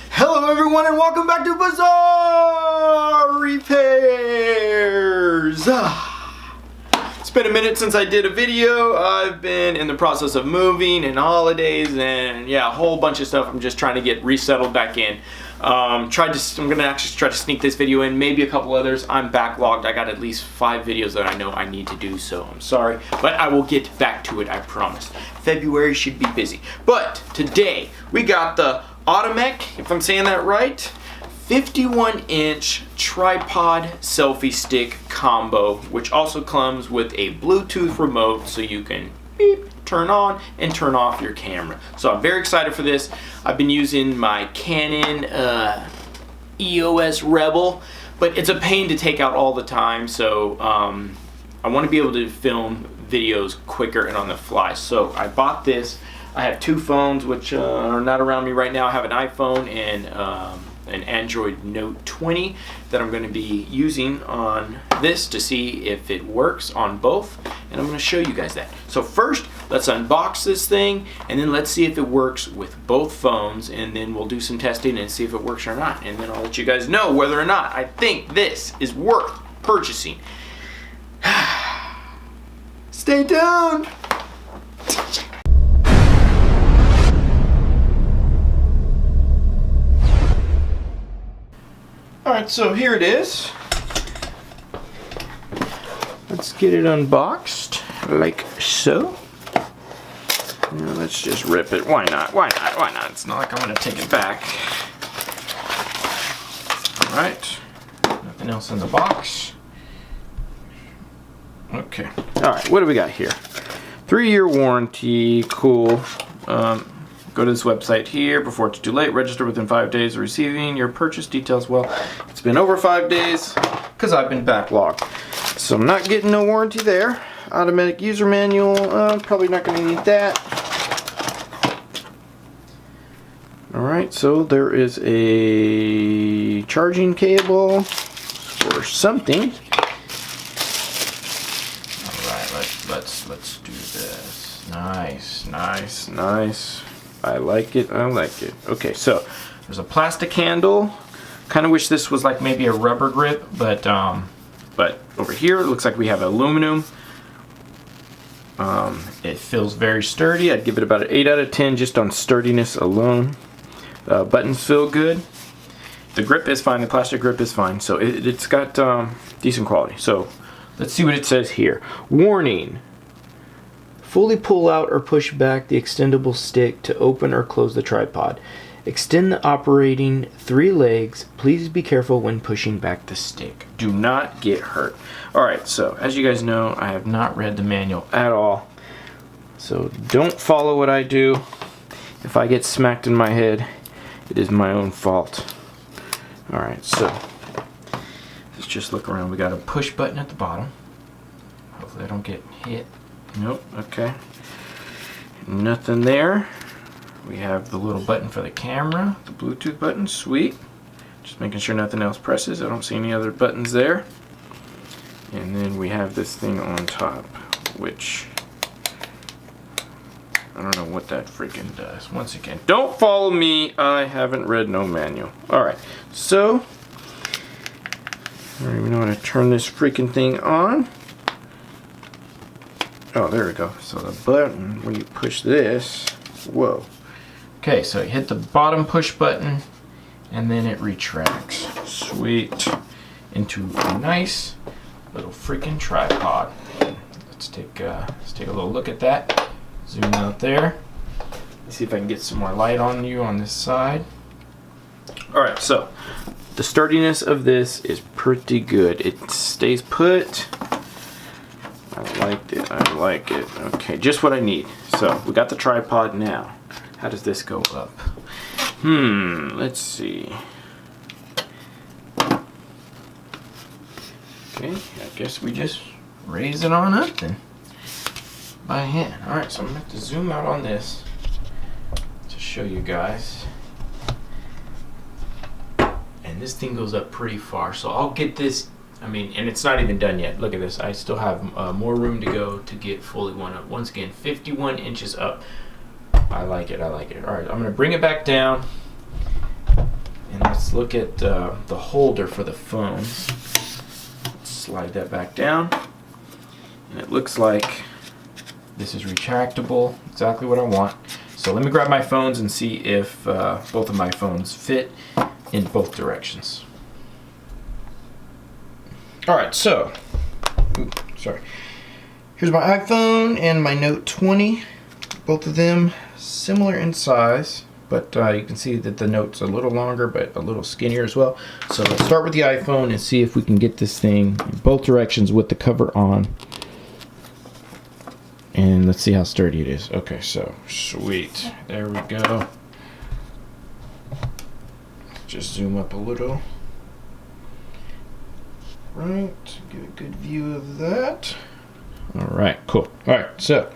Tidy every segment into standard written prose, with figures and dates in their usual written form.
Hello everyone and welcome back to Bazzar Repairs. It's been a minute since I did a video. I've been in the process of moving and holidays and yeah, a whole bunch of stuff. I'm just trying to get resettled back in. I'm gonna actually try to sneak this video in, maybe a couple others. I'm backlogged. I got at least 5 videos that I know I need to do, so I'm sorry, but I will get back to it, I promise. February should be busy. But today we got the Atumtek, if I'm saying that right, 51-inch tripod selfie stick combo, which also comes with a Bluetooth remote so you can beep, turn on and turn off your camera. So I'm very excited for this. I've been using my Canon EOS Rebel, but it's a pain to take out all the time, so I want to be able to film videos quicker and on the fly. So I bought this. I have 2 phones which are not around me right now. I have an iPhone and an Android Note 20 that I'm going to be using on this to see if it works on both, and I'm going to show you guys that. So first, let's unbox this thing, and then let's see if it works with both phones, and then we'll do some testing and see if it works or not, and then I'll let you guys know whether or not I think this is worth purchasing. Stay tuned! Alright, so here it is. Let's get it unboxed, like so. Now let's just rip it. Why not? Why not? Why not? It's not like I'm going to take it back. Alright. Nothing else in the box. Okay. Alright, what do we got here? 3-year warranty. Cool. Go to this website here before it's too late. Register within 5 days of receiving your purchase details. Well, it's been over 5 days because I've been backlogged. So I'm not getting no warranty there. Automatic user manual. Probably not going to need that. Alright, so there is a charging cable or something. Alright, let's do this. Nice, nice, nice. I like it, I like it. Okay, so there's a plastic handle. Kind of wish this was like maybe a rubber grip, but over here it looks like we have aluminum. It feels very sturdy. I'd give it about an 8 out of 10 just on sturdiness alone. Buttons feel good. The grip is fine, the plastic grip is fine, so it's got decent quality. So let's see what it says here. Warning. Fully pull out or push back the extendable stick to open or close the tripod. Extend the operating 3 legs. Please be careful when pushing back the stick. Do not get hurt. Alright, so as you guys know, I have not read the manual at all. So don't follow what I do. If I get smacked in my head, it is my own fault. Alright, so let's just look around. We got a push button at the bottom. Hopefully I don't get hit. Nope, okay. Nothing there. We have the little button for the camera, the Bluetooth button, sweet. Just making sure nothing else presses. I don't see any other buttons there. And then we have this thing on top, which I don't know what that freaking does. Once again, don't follow me. I haven't read no manual. Alright, so I don't even know how to turn this freaking thing on. Oh, there we go. So the button, when you push this, whoa. Okay, so you hit the bottom push button, and then it retracts. Sweet. Into a nice little freaking tripod. Let's take a little look at that. Zoom out there. Let's see if I can get some more light on you on this side. Alright, so the sturdiness of this is pretty good. It stays put. I liked it, I like it. Okay, just what I need. So, we got the tripod now. How does this go up? Let's see. Okay, I guess we just raise it on up then. By hand. Alright, so I'm going to have to zoom out on this to show you guys. And this thing goes up pretty far, so I'll get this. I mean, and it's not even done yet. Look at this. I still have more room to go to get fully one up. Once again, 51 inches up. I like it. I like it. All right, I'm gonna bring it back down, and let's look at the holder for the phone. Let's slide that back down, and it looks like this is retractable. Exactly what I want. So let me grab my phones and see if both of my phones fit in both directions. All right, so, sorry. Here's my iPhone and my Note 20. Both of them similar in size, but you can see that the Note's a little longer, but a little skinnier as well. So let's start with the iPhone and see if we can get this thing in both directions with the cover on. And let's see how sturdy it is. Okay, so sweet. There we go. Just zoom up a little. Right, get a good view of that. All right, cool. All right, so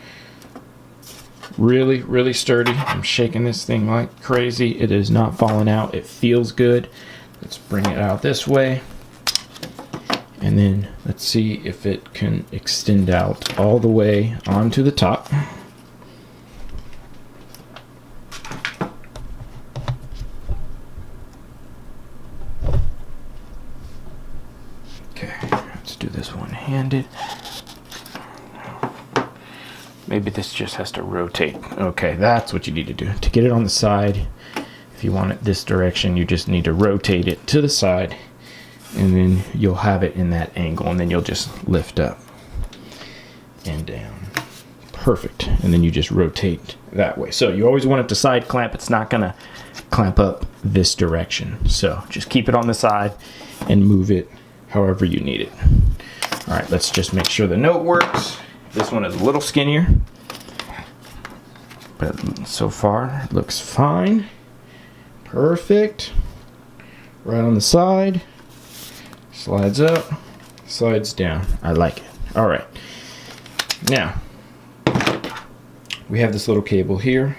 really, really sturdy. I'm shaking this thing like crazy. It is not falling out. It feels good. Let's bring it out this way. And then let's see if it can extend out all the way onto the top. Okay, let's do this one-handed. Maybe this just has to rotate. Okay, that's what you need to do. To get it on the side, if you want it this direction, you just need to rotate it to the side, and then you'll have it in that angle, and then you'll just lift up and down. Perfect. And then you just rotate that way. So you always want it to side clamp. It's not gonna clamp up this direction. So just keep it on the side and move it however you need it. All right, let's just make sure the Note works. This one is a little skinnier, but so far it looks fine. Perfect. Right on the side. Slides up, slides down. I like it. All right. Now, we have this little cable here.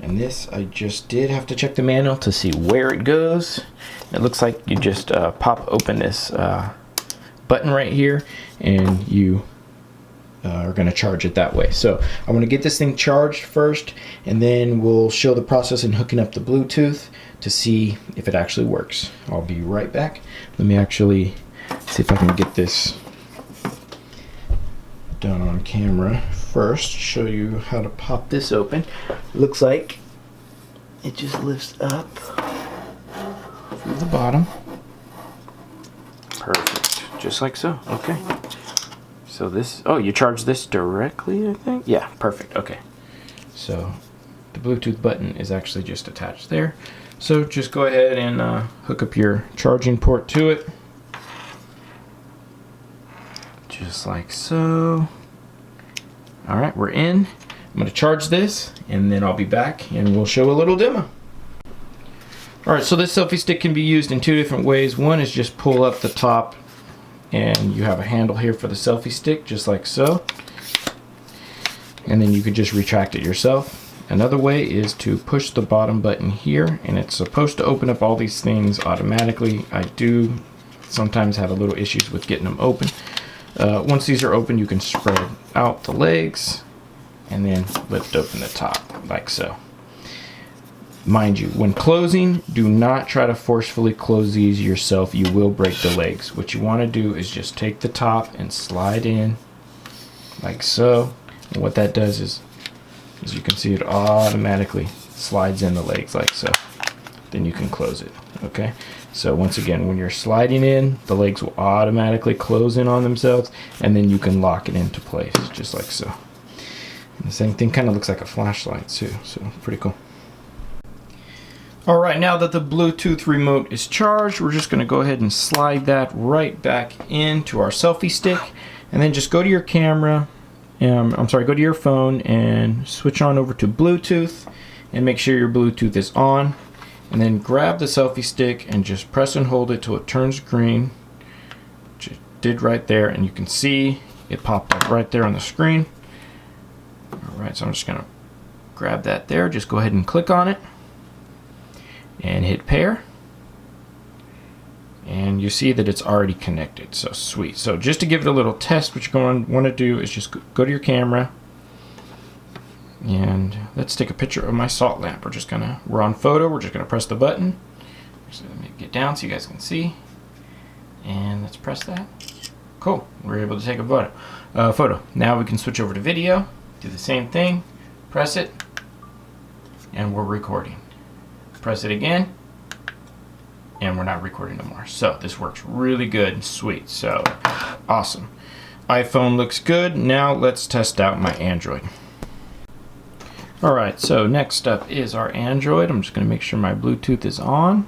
And this, I just did have to check the manual to see where it goes. It looks like you just pop open this button right here, and you are going to charge it that way. So I'm going to get this thing charged first, and then we'll show the process in hooking up the Bluetooth to see if it actually works. I'll be right back. Let me actually see if I can get this done on camera first. Show you how to pop this open. Looks like it just lifts up through the bottom. Perfect. Just like so. Okay. So this, oh, you charge this directly, I think? Yeah, perfect. Okay. So the Bluetooth button is actually just attached there. So just go ahead and hook up your charging port to it. Just like so. All right, we're in. I'm gonna charge this, and then I'll be back and we'll show a little demo. All right, so this selfie stick can be used in two different ways. One is just pull up the top, and you have a handle here for the selfie stick, just like so. And then you could just retract it yourself. Another way is to push the bottom button here, and it's supposed to open up all these things automatically. I do sometimes have a little issues with getting them open. Once these are open, you can spread out the legs and then lift open the top, like so. Mind you, when closing, do not try to forcefully close these yourself. You will break the legs. What you want to do is just take the top and slide in, like so. And what that does is, as you can see, it automatically slides in the legs like so. Then you can close it, okay? So once again, when you're sliding in, the legs will automatically close in on themselves, and then you can lock it into place, just like so. And the same thing kind of looks like a flashlight too, so pretty cool. All right, now that the Bluetooth remote is charged, we're just gonna go ahead and slide that right back into our selfie stick, and then just go to your camera, go to your phone and switch on over to Bluetooth, and make sure your Bluetooth is on. And then grab the selfie stick and just press and hold it till it turns green, which it did right there, and you can see it popped up right there on the screen. Alright, so I'm just gonna grab that there, just go ahead and click on it and hit pair, and you see that it's already connected. So sweet. So just to give it a little test, what you're going to want to do is just go to your camera, And let's take a picture of my salt lamp. We're on photo, we're just gonna press the button. So let me get down so you guys can see. And let's press that. Cool, we're able to take a photo. Now we can switch over to video, do the same thing, press it, and we're recording. Press it again, and we're not recording no more. So this works really good and sweet, so awesome. iPhone looks good. Now let's test out my Android. All right, so next up is our Android. I'm just gonna make sure my Bluetooth is on.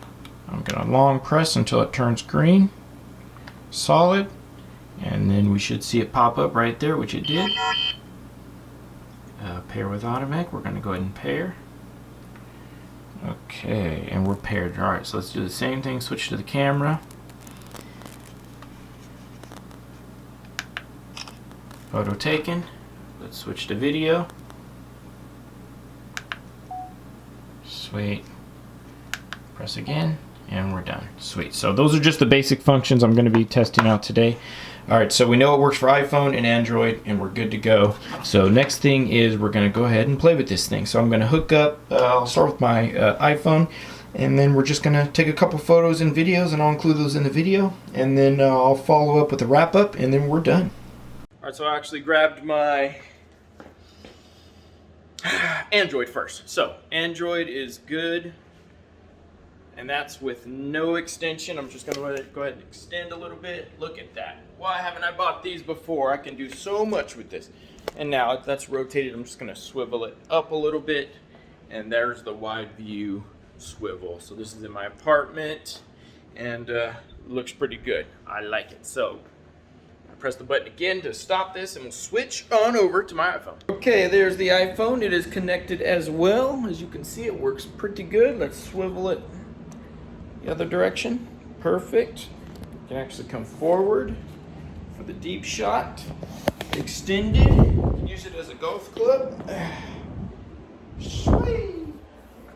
I'm gonna long press until it turns green, solid, and then we should see it pop up right there, which it did. Pair with Atumtek, we're gonna go ahead and pair. Okay, and we're paired. All right, so let's do the same thing, switch to the camera. Photo taken. Let's switch to video. Sweet. Press again, and we're done. Sweet. So those are just the basic functions I'm going to be testing out today. All right, so we know it works for iPhone and Android, and we're good to go. So next thing is we're going to go ahead and play with this thing. So I'm going to hook up, I'll start with my iPhone, and then we're just going to take a couple photos and videos, and I'll include those in the video, and then I'll follow up with a wrap up, and then we're done. All right, so I actually grabbed my Android first. So Android is good, and that's with no extension. I'm just gonna go ahead and extend a little bit. Look at that. Why haven't I bought these before? I can do so much with this. And now that's rotated, I'm just gonna swivel it up a little bit, and there's the wide view swivel. So this is in my apartment, and looks pretty good. I like it. So press the button again to stop this, and we'll switch on over to my iPhone. Okay, there's the iPhone. It is connected as well. As you can see, it works pretty good. Let's swivel it the other direction. Perfect. You can actually come forward for the deep shot. Extended. You can use it as a golf club. Sweet.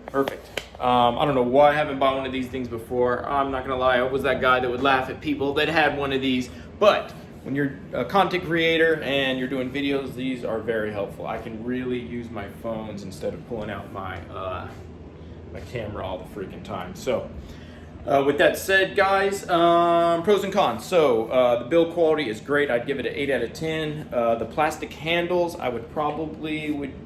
Perfect. I don't know why I haven't bought one of these things before. I'm not gonna lie, I was that guy that would laugh at people that had one of these, but when you're a content creator and you're doing videos, these are very helpful. I can really use my phones instead of pulling out my my camera all the freaking time. So with that said, guys, pros and cons. So the build quality is great. I'd give it an 8 out of 10. The plastic handles, I would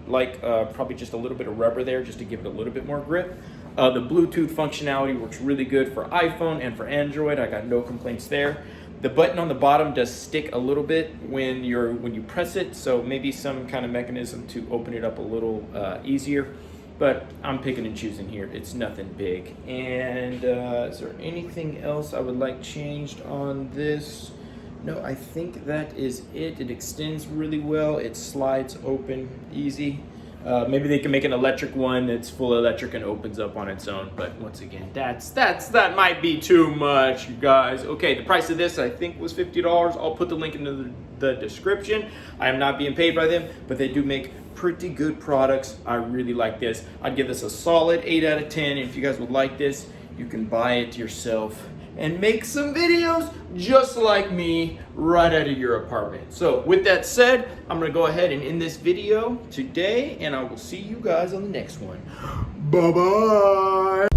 like probably just a little bit of rubber there just to give it a little bit more grip. The Bluetooth functionality works really good for iPhone and for Android. I got no complaints there. The button on the bottom does stick a little bit when you press it, so maybe some kind of mechanism to open it up a little easier. But I'm picking and choosing here. It's nothing big. And is there anything else I would like changed on this? No, I think that is it. It extends really well. It slides open easy. Maybe they can make an electric one that's full electric and opens up on its own. But once again, that might be too much, you guys. Okay, the price of this I think was $50. I'll put the link into the description. I am not being paid by them, but they do make pretty good products. I really like this. I'd give this a solid 8 out of 10. If you guys would like this, you can buy it yourself and make some videos just like me right out of your apartment. So with that said, I'm gonna go ahead and end this video today, and I will see you guys on the next one. Bye-bye.